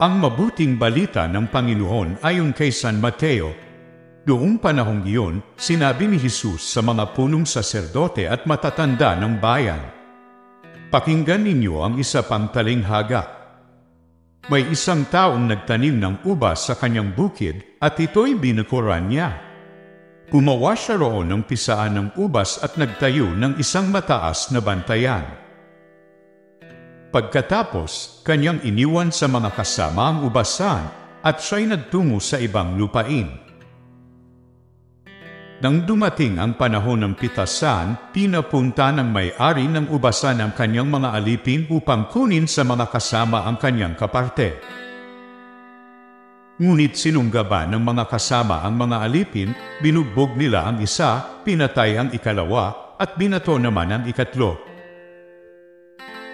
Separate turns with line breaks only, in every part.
Ang mabuting balita ng Panginoon ayon kay San Mateo. Noong panahong iyon, sinabi ni Jesus sa mga punong saserdote at matatanda ng bayan, "Pakinggan ninyo ang isa pang talinghaga. May isang taong nagtanim ng ubas sa kanyang bukid at ito'y binukuran niya. Gumawa siya roon ng pisaan ng ubas at nagtayo ng isang mataas na bantayan. Pagkatapos, kanyang iniwan sa mga kasama ang ubasan at siya'y nagtungo sa ibang lupain. Nang dumating ang panahon ng pitasan, pinapunta ng may-ari ng ubasan ang kanyang mga alipin upang kunin sa mga kasama ang kanyang kaparte. Ngunit sinunggaban ng mga kasama ang mga alipin, binugbog nila ang isa, pinatay ang ikalawa, at binato naman ang ikatlo.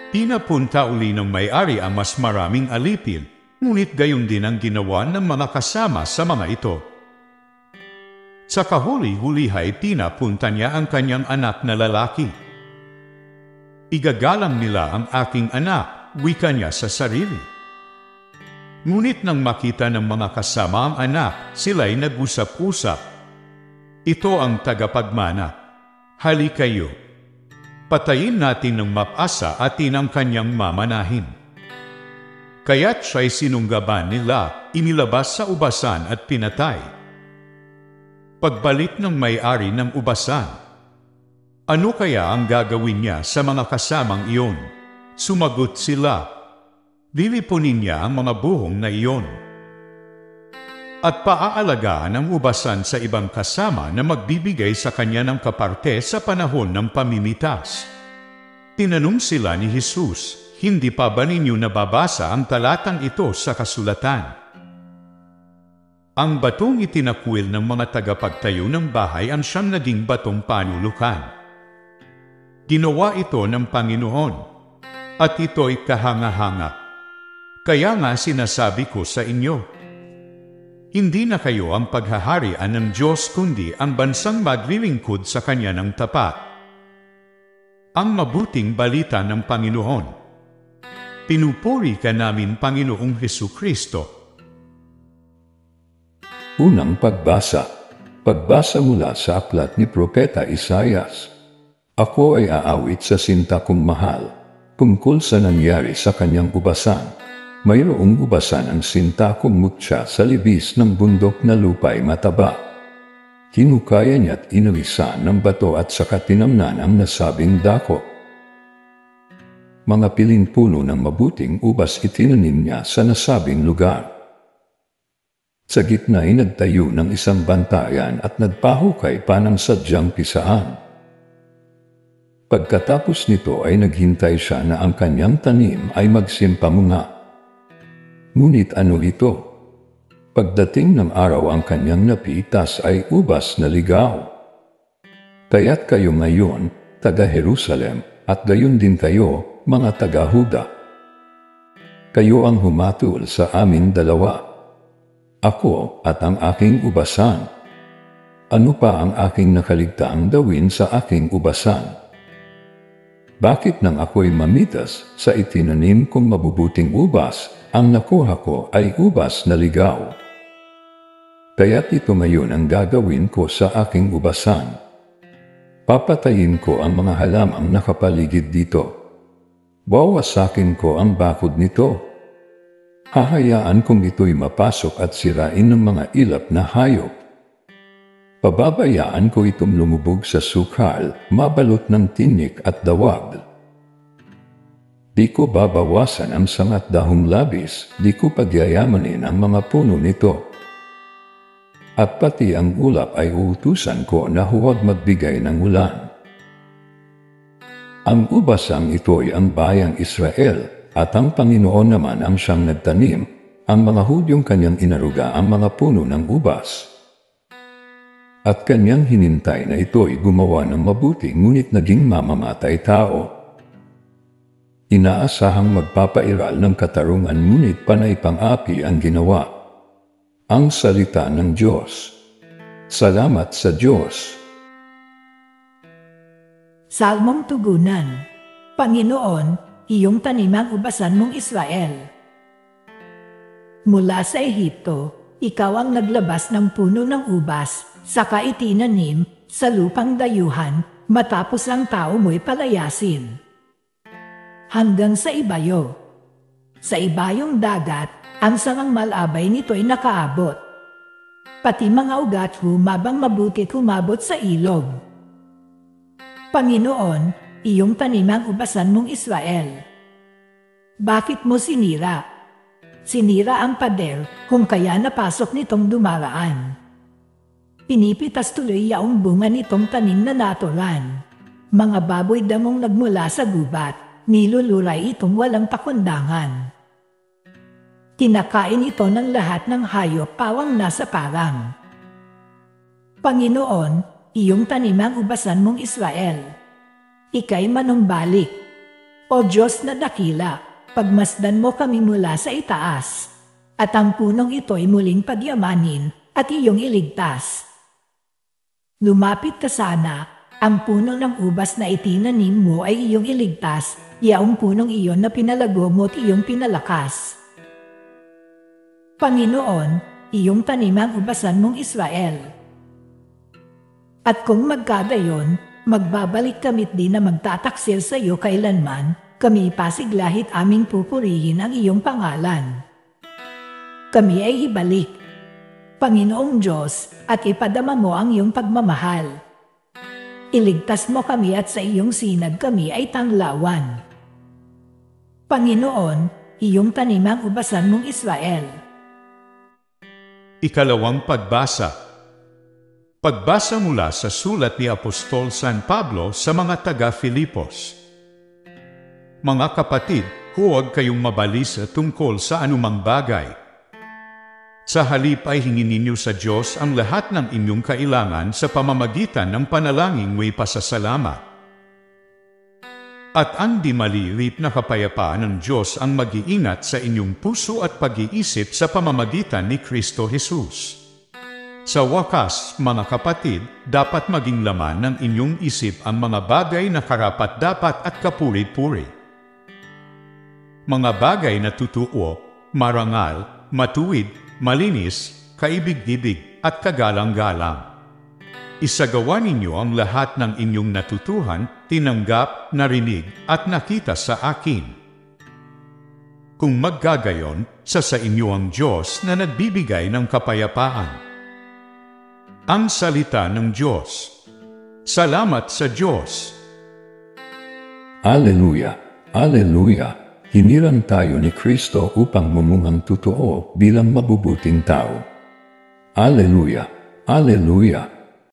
Pinapunta uli ng may-ari ang mas maraming alipin, ngunit gayon din ang ginawa ng mga kasama sa mga ito. Sa kahuli-hulihay pinapunta niya ang kanyang anak na lalaki. "Igagalang nila ang aking anak," wika niya sa sarili. Ngunit nang makita ng mga kasama ang anak, sila'y nag-usap-usap. "Ito ang tagapagmana. Hali kayo. Patayin natin ng mapasa atin ang kanyang mamanahin." Kaya't siya'y sinunggaban nila, inilabas sa ubasan at pinatay. Pagbalik ng may-ari ng ubasan, ano kaya ang gagawin niya sa mga kasamang iyon? Sumagot sila, "Lilipunin niya ang mga buhong na iyon at paaalagaan ang ubasan sa ibang kasama na magbibigay sa kanya ng kaparte sa panahon ng pamimitas." Tinanong sila ni Jesus, "Hindi pa ba ninyo nababasa ang talatang ito sa kasulatan? Ang batong itinakwil ng mga tagapagtayo ng bahay ang siyang naging batong panulukan. Ginawa ito ng Panginoon, at ito'y kahanga-hanga. Kaya nga sinasabi ko sa inyo, hindi na kayo ang paghaharian ng Diyos kundi ang bansang maglilingkod sa Kanya ng tapat." Ang mabuting balita ng Panginoon. Pinupuri ka namin, Panginoong Hesukristo.
Unang pagbasa. Pagbasa mula sa aklat ni Propeta Isaias. Ako ay aawit sa sinta kong mahal, tungkol sa nangyari sa kanyang ubasan. Mayroong ubasan ang sinta kong mutya sa libis ng bundok na lupa'y mataba. Kinukaya niya't inalisan ng bato at saka tinamnan ang nasabing dako. Mga piling puno ng mabuting ubas itinanim niya sa nasabing lugar. Sa gitna ay nagtayo ng isang bantayan at nagpahukay pa ng sadyang pisaan. Pagkatapos nito ay naghintay siya na ang kanyang tanim ay magsimpamunga. Ngunit ano ito? Pagdating ng araw ang kanyang napitas ay ubas na ligaw. Kaya't kayo ngayon, taga-Jerusalem, at gayon din kayo, mga taga-Huda. Kayo ang humatul sa amin dalawa. Ako at ang aking ubasan. Ano pa ang aking nakaligtaang gawin sa aking ubasan? Bakit nang ako'y mamitas sa itinanim kong mabubuting ubas, ang nakuha ko ay ubas na ligaw? Kaya't ito ngayon ang gagawin ko sa aking ubasan. Papatayin ko ang mga halamang nakapaligid dito. Wawasakin ko ang bakod nito. Hahayaan kong ito'y mapasok at sirain ng mga ilap na hayop. Pababayaan ko itong lumubog sa sukal, mabalot ng tinik at dawag. Di ko babawasan ang sangat dahong labis, di ko pagyayamanin ang mga puno nito. At pati ang ulap ay uutusan ko na huwag magbigay ng ulan. Ang ubasang ito'y ang bayang Israel, at ang Panginoon naman ang siyang nagtanim, ang mga Hudyong kanyang inaruga ang mga puno ng ubas. At kanyang hinintay na ito'y gumawa ng mabuti ngunit naging mamamatay tao. Inaasahang magpapairal ng katarungan ngunit panay pang-api ang ginawa. Ang salita ng Diyos. Salamat sa Diyos.
Salmong Tugunan. Panginoon, iyong tanim ang ubasan mong Israel. mula sa Ehipto, ikaw ang naglabas ng puno ng ubas, saka itinanim sa lupang dayuhan, matapos ang tao mo'y palayasin. Hanggang sa ibayo. Sa ibayong dagat, ang sangang malabay nito'y nakaabot. Pati mga ugat humabang mabuti kumabot sa ilog. Panginoon, iyong tanim ang ubasan mong Israel. Bakit mo sinira? Sinira ang pader, kung kaya napasok nitong dumaraan. Pinipitas tuloy yaong bunga nitong tanim na natulan. Mga baboy damong nagmula sa gubat, niluluray itong walang pakundangan. Kinakain ito ng lahat ng hayop pawang nasa parang. Panginoon, iyong tanim ang ubasan mong Israel. Ika'y manumbalik. O Diyos na dakila, pagmasdan mo kami mula sa itaas, at ang punong ito'y muling pagyamanin at iyong iligtas. Lumapit ka sana, ang puno ng ubas na itinanim mo ay iyong iligtas, yaong punong iyon na pinalago mo at iyong pinalakas. Panginoon, iyong tanim ang ubasan mong Israel. At kung magkadayon, magbabalik kamit din na magtataksil sa iyo kailanman, kami pasiglahit aming pupurihin ang iyong pangalan. Kami ay ibalik, Panginoong Diyos, at ipadama mo ang iyong pagmamahal. Iligtas mo kami at sa iyong sinag kami ay tanglawan. Panginoon, iyong tanim ang ubasan mong Israel.
Ikalawang pagbasa. Pagbasa mula sa sulat ni Apostol San Pablo sa mga taga-Filipos. Mga kapatid, huwag kayong mabalisa tungkol sa anumang bagay. Sa halip ay hingin ninyo sa Diyos ang lahat ng inyong kailangan sa pamamagitan ng panalangin may pasasalamat. At ang di malilip na kapayapaan ng Diyos ang mag-iingat sa inyong puso at pag-iisip sa pamamagitan ni Kristo Jesus. Sa wakas, mga kapatid, dapat maging laman ng inyong isip ang mga bagay na karapat-dapat at kapuri-puri. Mga bagay na tutuo, marangal, matuwid, malinis, kaibig-ibig at kagalang-galang. Isagawa ninyo ang lahat ng inyong natutuhan, tinanggap, narinig at nakita sa akin. Kung maggagayon, sa inyo ang Diyos na nagbibigay ng kapayapaan. Ang salita ng Diyos. Salamat sa Diyos.
Alleluia! Alleluia! Hiniran tayo ni Kristo upang mumungang totoo bilang mabubuting tao. Alleluia! Alleluia!